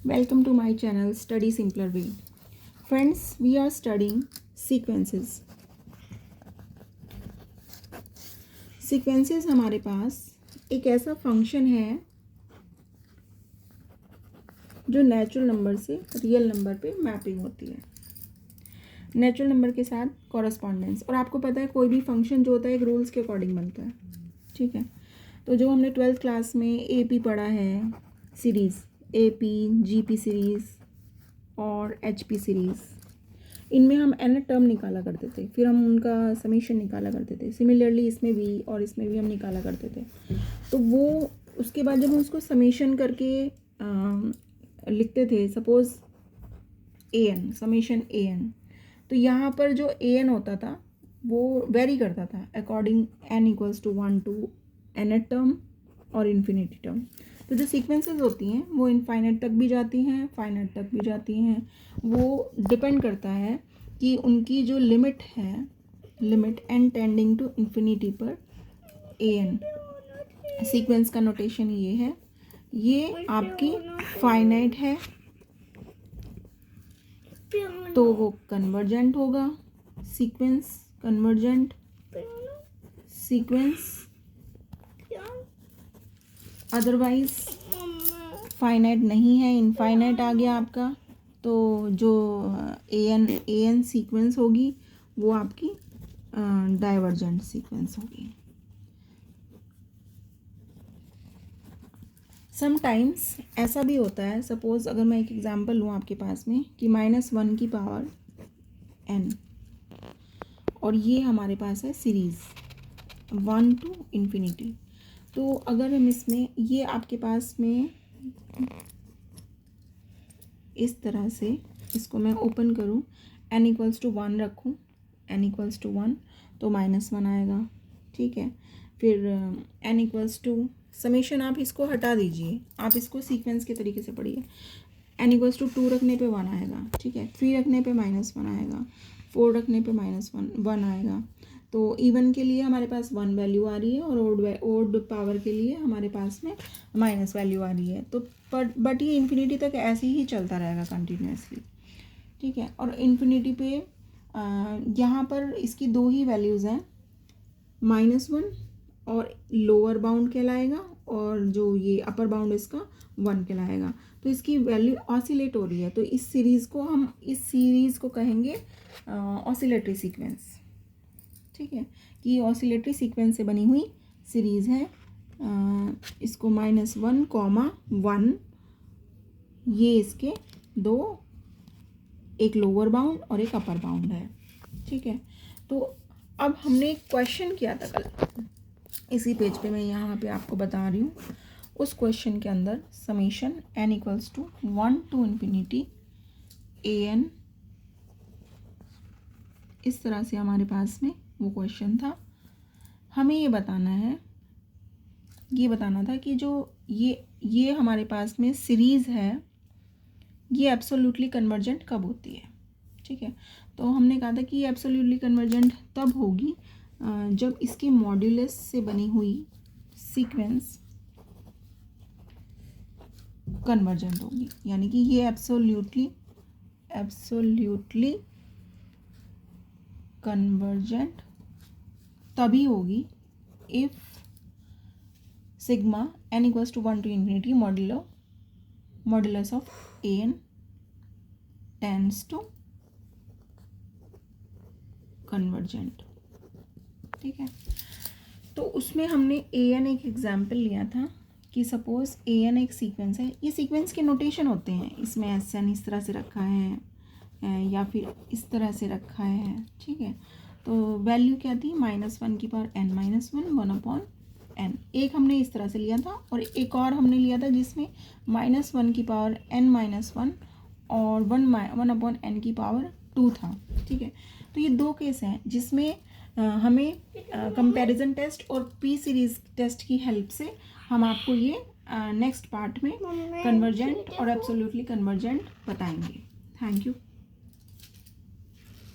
Welcome to my channel Study Simpler Way. Friends, we are studying sequences. Sequences हमारे पास एक ऐसा function है जो नेचुरल नंबर से रियल नंबर पे मैपिंग होती है, नेचुरल नंबर के साथ कॉरस्पॉन्डेंस। और आपको पता है कोई भी फंक्शन जो होता है एक रूल्स के अकॉर्डिंग बनता है, ठीक है। तो जो हमने 12th क्लास में एपी पढ़ा है, सीरीज़ एपी, जीपी सीरीज़ और एचपी सीरीज़, इनमें हम एन टर्म निकाला करते थे, फिर हम उनका समीशन निकाला करते थे। सिमिलरली इसमें भी और इसमें भी हम निकाला करते थे। तो वो उसके बाद जब हम उसको समीशन करके लिखते थे, suppose A N, summation A N, तो यहाँ पर जो ए एन होता था वो वेरी करता था according n equals to 1 to n term और इन्फिनिटी टर्म। तो जो सीक्वेंसेस होती हैं वो इनफाइनाइट तक भी जाती हैं, फाइनाइट तक भी जाती हैं। वो डिपेंड करता है कि उनकी जो लिमिट है, limit n tending to infinity पर ए एन। सीक्वेंस का नोटेशन ये है, ये आपकी फाइनाइट है तो वो कन्वर्जेंट होगा, sequence convergent, sequence otherwise finite नहीं है, इनफाइनाइट आ गया आपका, तो जो ए एन सीक्वेंस होगी वो आपकी डाइवर्जेंट सीक्वेंस होगी। समटाइम्स ऐसा भी होता है, सपोज़ अगर मैं एक एग्जांपल लूँ आपके पास में कि -1 की पावर n, और ये हमारे पास है सीरीज़ 1 टू इन्फिनिटी। तो अगर हम इसमें ये आपके पास में इस तरह से इसको मैं ओपन करूँ, n इक्वल्स टू 1 रखूँ, n इक्वल्स टू 1 तो -1 आएगा, ठीक है। फिर n इक्वल्स टू समेशन, आप इसको हटा दीजिए, आप इसको सीक्वेंस के तरीके से पढ़िए। n इक्वल्स टू 2 रखने पे 1 आएगा, ठीक है। 3 रखने पे -1 आएगा, 4 रखने पे -1 आएगा। तो इवन के लिए हमारे पास 1 वैल्यू आ रही है और ओड पावर के लिए हमारे पास में माइनस वैल्यू आ रही है। तो बट ये इन्फिनिटी तक ऐसे ही चलता रहेगा कंटिन्यूसली, ठीक है। और इन्फिनिटी पे यहाँ पर इसकी दो ही वैल्यूज़ हैं, -1 और लोअर बाउंड कहलाएगा, और जो ये अपर बाउंड इसका 1 कहलाएगा। तो इसकी वैल्यू ऑसिलेट हो रही है, तो इस सीरीज़ को कहेंगे ऑसिलेटरी सीक्वेंस, ठीक है। कि ये ऑसिलेटरी सीक्वेंस से बनी हुई सीरीज़ है। इसको -1, 1 ये इसके दो, एक लोअर बाउंड और एक अपर बाउंड है, ठीक है। तो अब हमने एक क्वेश्चन किया था कल, इसी पेज पे मैं यहाँ पे आपको बता रही हूँ। उस क्वेश्चन के अंदर summation n equals to 1 to infinity a n, इस तरह से हमारे पास में वो क्वेश्चन था। हमें ये बताना था कि जो ये हमारे पास में सीरीज़ है, ये एब्सोल्युटली कन्वर्जेंट कब होती है, ठीक है। तो हमने कहा था कि ये एब्सोल्युटली कन्वर्जेंट तब होगी जब इसके मॉड्यूलस से बनी हुई सीक्वेंस कन्वर्जेंट होगी, यानी कि ये एब्सोल्युटली कन्वर्जेंट तभी होगी if sigma n equals to 1 to infinity modulus of a n tends to convergent, ठीक है। तो उसमें हमने ए एन एक एग्जाम्पल लिया था कि सपोज़ ए एन एक सीक्वेंस है। ये सीक्वेंस के नोटेशन होते हैं, इसमें एस एन इस तरह से रखा है या फिर इस तरह से रखा है, ठीक है। तो वैल्यू क्या थी, -1 की पावर n -1, 1/n। एक हमने इस तरह से लिया था और एक और हमने लिया था जिसमें -1 की पावर n -1 और 1/n की पावर 2 था, ठीक है। तो ये दो केस हैं जिसमें हमें कंपैरिजन टेस्ट और पी सीरीज़ टेस्ट की हेल्प से हम आपको ये नेक्स्ट पार्ट में कन्वर्जेंट और एब्सोल्युटली कन्वर्जेंट बताएंगे। Thank you.